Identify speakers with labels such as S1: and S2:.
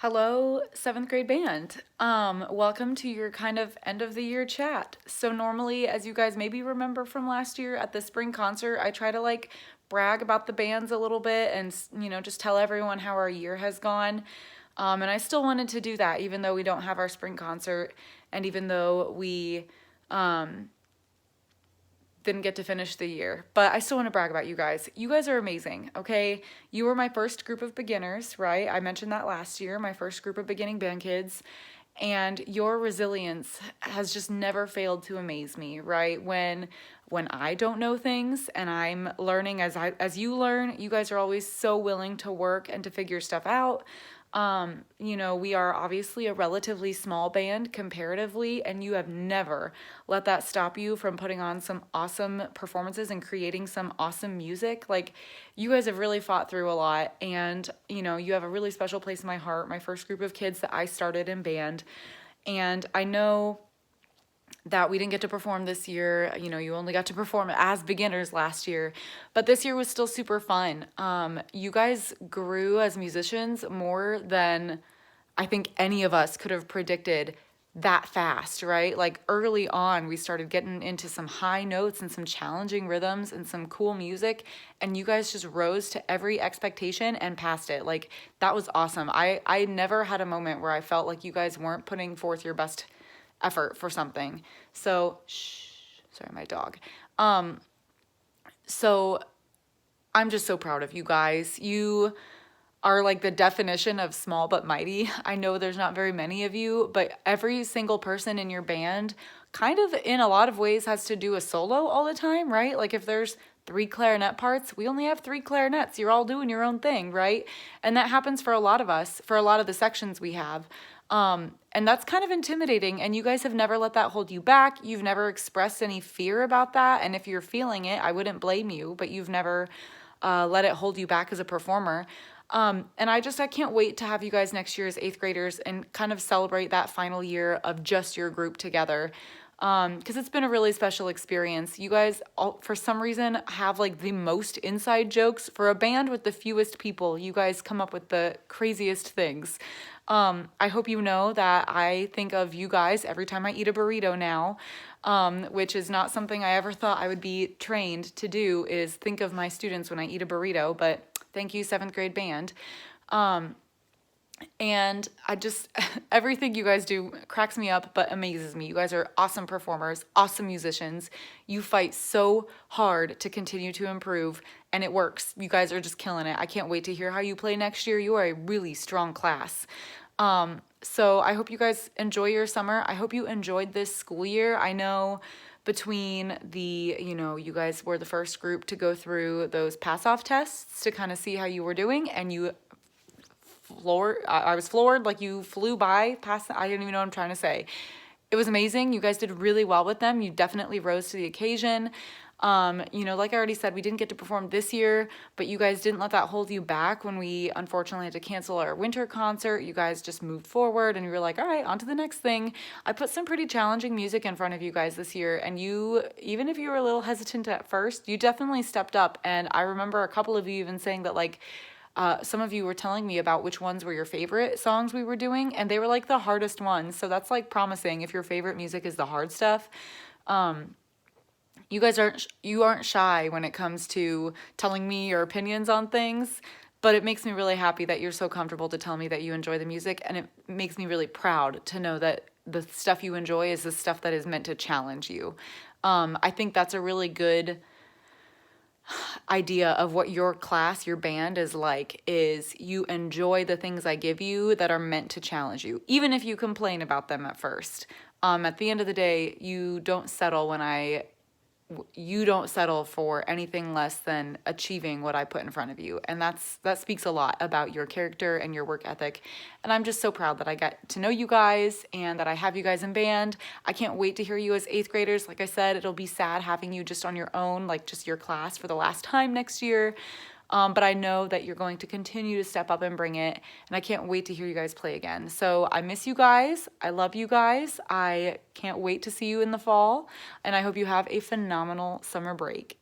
S1: Hello, seventh grade band. Welcome to your kind of end of the year chat. So normally, as you guys maybe remember from last year at the spring concert, I try to brag about the bands a little bit and just tell everyone how our year has gone. And I still wanted to do that even though we don't have our spring concert and even though we didn't get to finish the year, but I still want to brag about you guys. You guys are amazing, okay? You were my first group of beginners, right? I mentioned that last year, my first group of beginning band kids, and your resilience has just never failed to amaze me, right? When I don't know things and I'm learning as you learn, you guys are always so willing to work and to figure stuff out. We are obviously a relatively small band comparatively, and you have never let that stop you from putting on some awesome performances and creating some awesome music. Like, you guys have really fought through a lot, and, you have a really special place in my heart, my first group of kids that I started in band. And I know that we didn't get to perform this year. You only got to perform as beginners last year, but this year was still super fun. You guys grew as musicians more than I think any of us could have predicted that fast, right? Like early on, we started getting into some high notes and some challenging rhythms and some cool music, and you guys just rose to every expectation and passed it. Like, that was awesome. I never had a moment where I felt like you guys weren't putting forth your best effort for something. So, sorry, my dog. So I'm just so proud of you guys. You are like the definition of small but mighty. I know there's not very many of you, but every single person in your band kind of in a lot of ways has to do a solo all the time, right? Like if there's 3 clarinet parts, we only have 3 clarinets. You're all doing your own thing, right? And that happens for a lot of us, for a lot of the sections we have. And that's kind of intimidating, and you guys have never let that hold you back. You've never expressed any fear about that, and if you're feeling it, I wouldn't blame you, but you've never let it hold you back as a performer. And I can't wait to have you guys next year as 8th graders and kind of celebrate that final year of just your group together. Because it's been a really special experience. You guys, for some reason, have like the most inside jokes. For a band with the fewest people, you guys come up with the craziest things. I hope you know that I think of you guys every time I eat a burrito now, which is not something I ever thought I would be trained to do, is think of my students when I eat a burrito, but thank you, 7th grade band. And everything you guys do cracks me up, but amazes me. You guys are awesome performers, awesome musicians. You fight so hard to continue to improve, and it works. You guys are just killing it. I can't wait to hear how you play next year. You are a really strong class. So I hope you guys enjoy your summer. I hope you enjoyed this school year. I know between you guys were the first group to go through those pass-off tests to kind of see how you were doing, and you I was floored, like you flew by past, I don't even know what I'm trying to say. It was amazing. You guys did really well with them. You definitely rose to the occasion. Like I already said, we didn't get to perform this year, but you guys didn't let that hold you back when we unfortunately had to cancel our winter concert. You guys just moved forward and you were like, all right, on to the next thing. I put some pretty challenging music in front of you guys this year, and you, even if you were a little hesitant at first, you definitely stepped up. And I remember a couple of you even saying that some of you were telling me about which ones were your favorite songs we were doing, and they were like the hardest ones. So that's like promising if your favorite music is the hard stuff. You guys aren't shy when it comes to telling me your opinions on things, but it makes me really happy that you're so comfortable to tell me that you enjoy the music, and it makes me really proud to know that the stuff you enjoy is the stuff that is meant to challenge you. I think that's a really good idea of what your class, your band is like, is you enjoy the things I give you that are meant to challenge you, even if you complain about them at first. At the end of the day, you don't settle for anything less than achieving what I put in front of you. And that speaks a lot about your character and your work ethic. And I'm just so proud that I got to know you guys and that I have you guys in band. I can't wait to hear you as 8th graders. Like I said, it'll be sad having you just on your own, like just your class for the last time next year. But I know that you're going to continue to step up and bring it, and I can't wait to hear you guys play again. So I miss you guys. I love you guys. I can't wait to see you in the fall, and I hope you have a phenomenal summer break.